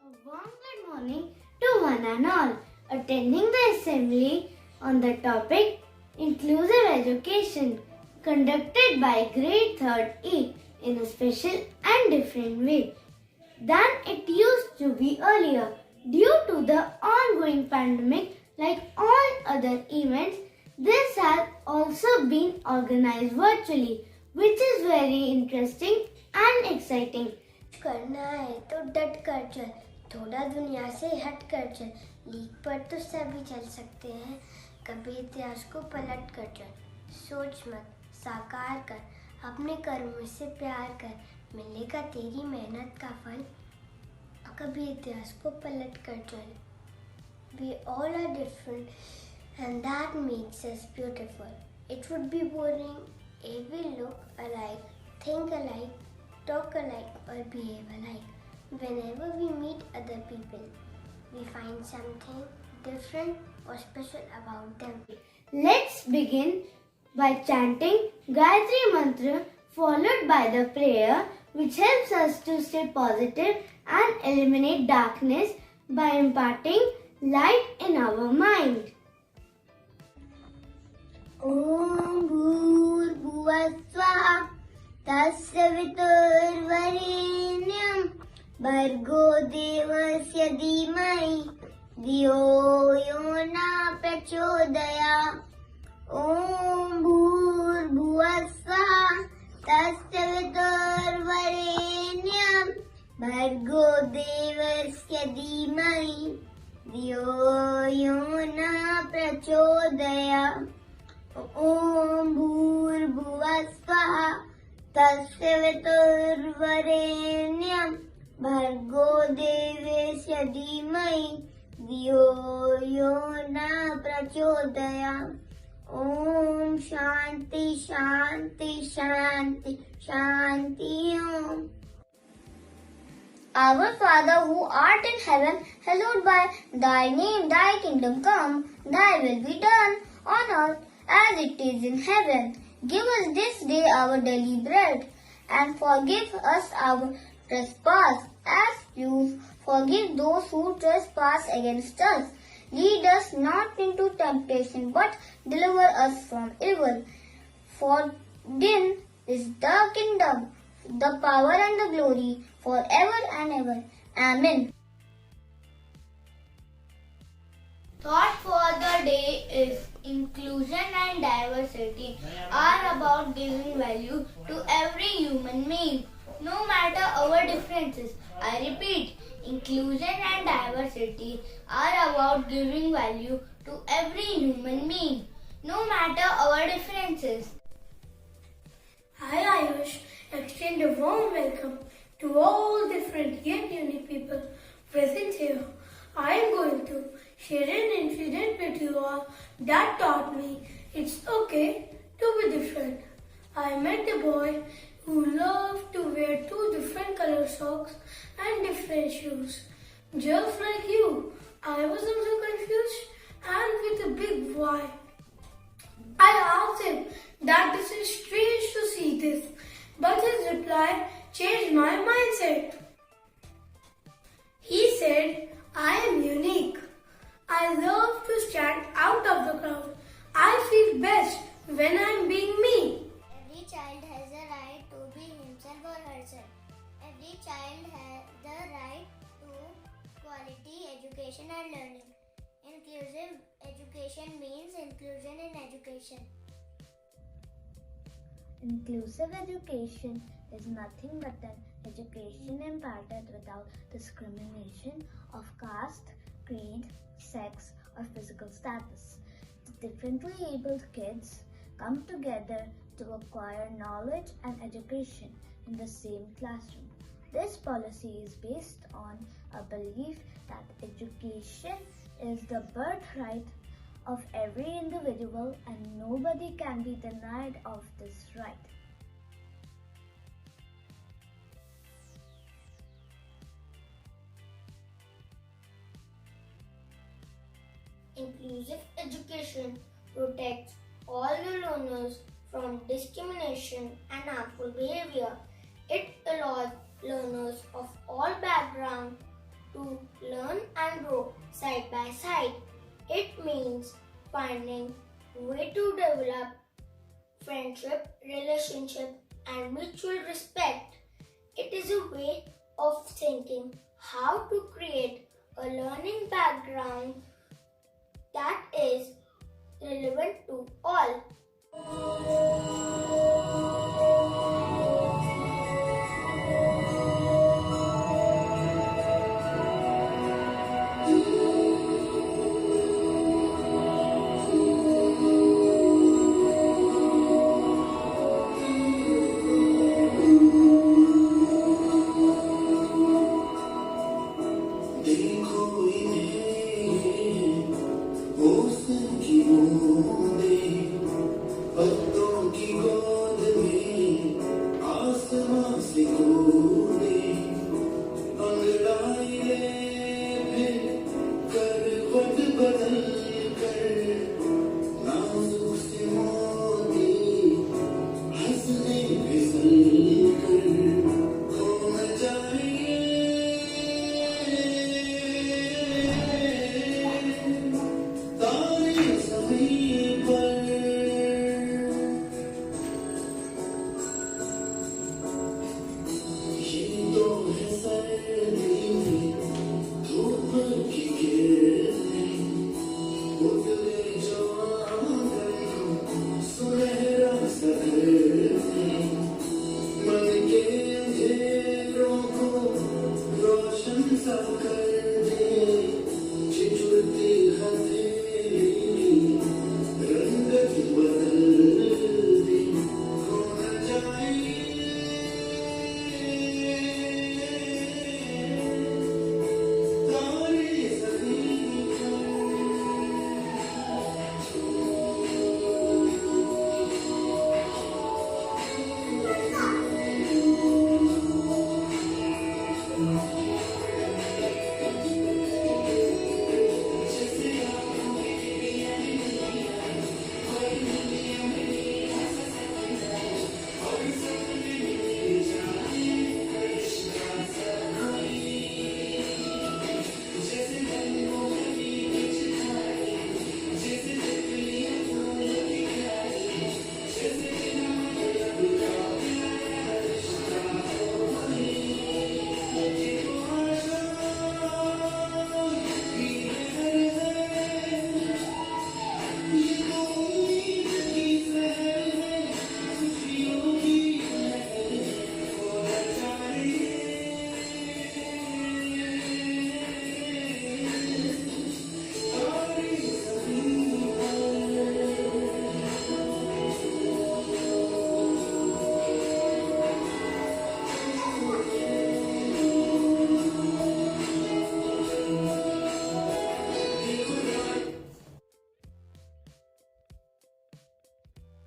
A warm good morning to one and all attending the assembly on the topic Inclusive Education conducted by Grade 3rd E in a special and different way than it used to be earlier. Due to the ongoing pandemic, like all other events, this has also been organized virtually, which is very interesting and exciting. करना है तो डट कर चल, थोड़ा दुनिया से हट कर चल, लीक पर तो सभी चल सकते हैं, कभी इतिहास को पलट कर चल, सोच मत साकार कर, अपने कर्मों से प्यार कर, मिलेगा तेरी मेहनत का फल, कभी इतिहास को पलट कर चल. We all are different and that makes us beautiful. It would be boring if we look alike, think alike, talk alike or behave alike. Whenever we meet other people, we find something different or special about them. Let's begin by chanting Gayatri Mantra followed by the prayer, which helps us to stay positive and eliminate darkness by imparting light in our mind. ॐ भूर्भुवः स्वः तस्य वितुर्वरेण्यं भर्गो देवस्य धीमहि धियो यो न प्रचोदयात्. ॐ भूर्भुवः स्वः तस्य वितुर्वरेण्यं भर्गो देवस्य धीमहि धियो यो न प्रचोदयात्. ॐ भूर्भुवः स्वः तस्य वितुर्वरेण्यं भर्गो देवस्य धीमहि धियो यो न प्रचोदयात्. ॐ शान्ति शान्ति शान्ति शान्ति. ॐ. Our Father who art in heaven, hallowed by thy name, thy kingdom come, thy will be done on earth as it is in heaven. Give us this day our daily bread, and forgive us our trespass, as you forgive those who trespass against us. Lead us not into temptation, but deliver us from evil. For thine is the kingdom, the power and the glory, forever and ever. Amen. Thought for the day is inclusion and diversity are about giving value to every human being, no matter our differences. I repeat, inclusion and diversity are about giving value to every human being, no matter our differences. I, Ayush, extend a warm welcome to all different yet unique people present here. I am going to share an incident with you all that taught me it's okay to be different. I met a boy who loved to wear two different color socks and different shoes. Just like you, I was also confused and with a big why. I asked him that this is strange to see this, but his reply changed my mindset. He said, I am unique. I love to stand out of the crowd. I feel best when I am being me. Every child has the right to be himself or herself. Every child has the right to quality education and learning. Inclusive education means inclusion in education. Inclusive education is nothing but an education imparted without discrimination of caste, creed, sex, or physical status. The differently abled kids come together to acquire knowledge and education in the same classroom. This policy is based on a belief that education is the birthright of every individual and nobody can be denied of this right. Inclusive education protects all the learners from discrimination and harmful behavior. It allows learners of all backgrounds to learn and grow side by side. It means finding way to develop friendship, relationship, and mutual respect. It is a way of thinking how to create a learning background that is relevant to all.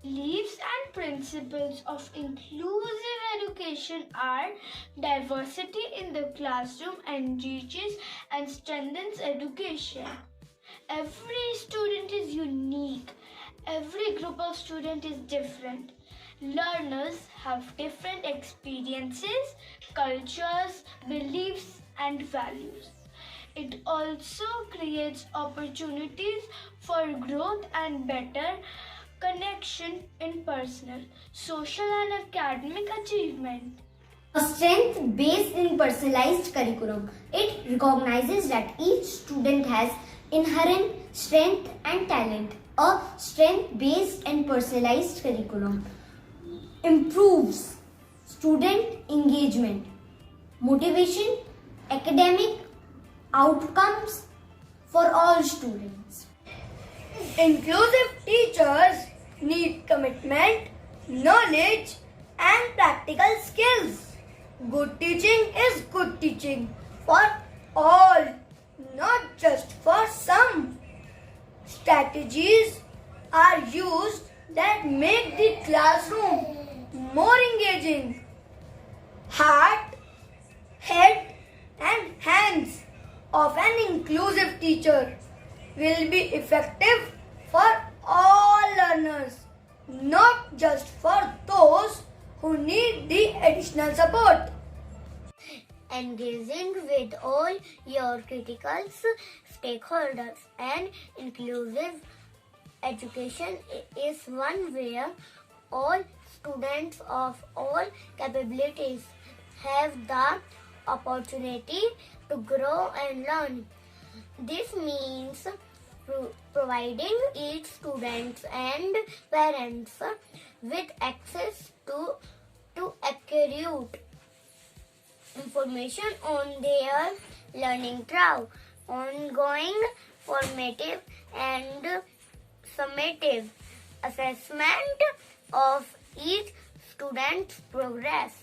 Beliefs and principles of inclusive education are diversity in the classroom enriches and strengthens education. Every student is unique. Every group of students is different. Learners have different experiences, cultures, beliefs, and values. It also creates opportunities for growth and better connection in personal, social, and academic achievement. A strength-based and personalized curriculum. It recognizes that each student has inherent strength and talent. A strength-based and personalized curriculum improves student engagement, motivation, academic outcomes for all students. Inclusive teachers need commitment, knowledge, and practical skills. Good teaching is good teaching for all, not just for some. Strategies are used that make the classroom more engaging. Heart, head, and hands of an inclusive teacher will be effective for all learners, not just for those who need the additional support. engaging with all your critical stakeholders, and inclusive education is one where all students of all capabilities have the opportunity to grow and learn. This means providing each student and parents with access to accurate information on their learning track, ongoing formative and summative assessment of each student's progress.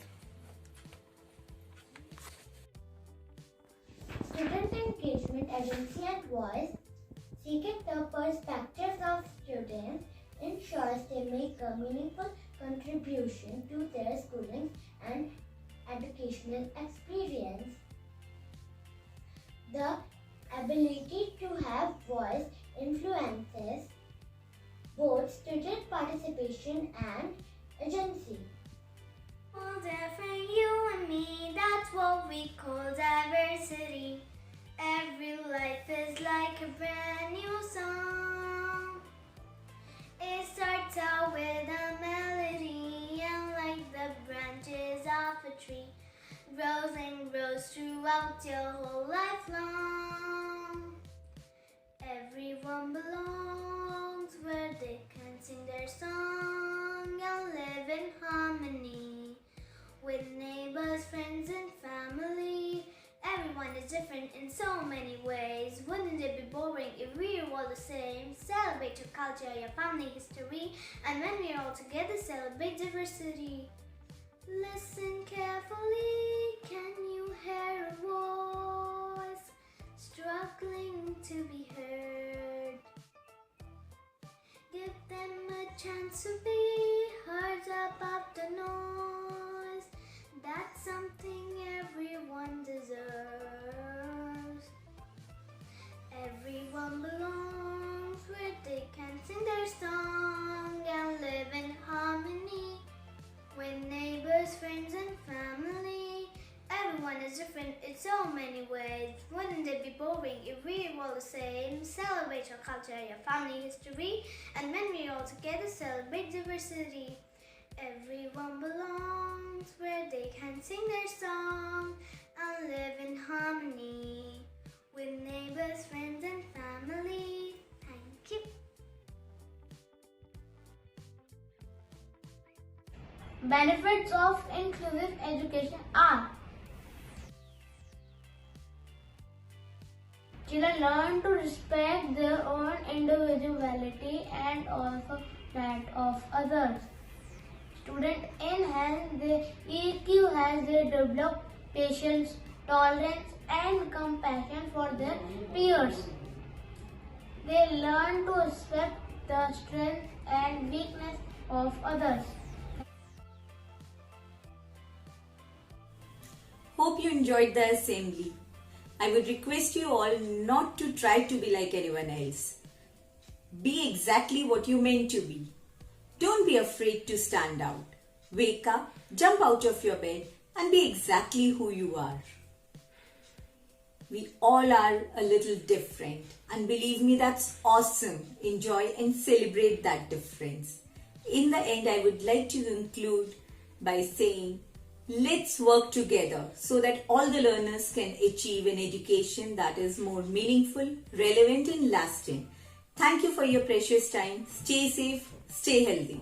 Student engagement agency and voice, seeking the perspectives of students, ensures they make a meaningful contribution to their schooling and educational experience. The ability to have voice influences both student participation and agency. All different, you and me, that's what we call diversity. Every life is like a brand new song. It starts out with a melody, and like the branches of a tree, grows and grows throughout your whole life long. Everyone belongs where they can sing their song and live in harmony with neighbors, friends, and family. Everyone is different in so many ways. Wouldn't it be boring if we were all the same? Celebrate your culture, your family history, and when we're all together, celebrate diversity. Listen carefully, can you hear a voice struggling to be heard? Give them a chance to be heard above the noise. That's something everyone deserves. Everyone belongs where they can sing their song and live in harmony with neighbors, friends, and family. Everyone is different in so many ways. Wouldn't it be boring if we were all the same? Celebrate your culture, your family history, and when we're all together, celebrate diversity. Everyone belongs where they can sing their song and live in harmony with neighbors, friends, and family. Thank you. Benefits of inclusive education are: children learn to respect their own individuality and also that of others. Students enhance their EQ as they develop patience, tolerance, and compassion for their peers. They learn to accept the strength and weakness of others. Hope you enjoyed the assembly. I would request you all not to try to be like anyone else. Be exactly what you meant to be. Don't be afraid to stand out. Wake up, jump out of your bed, and be exactly who you are. We all are a little different, and believe me, that's awesome. Enjoy and celebrate that difference. In the end, I would like to conclude by saying, let's work together so that all the learners can achieve an education that is more meaningful, relevant, and lasting. Thank you for your precious time. Stay safe, stay healthy.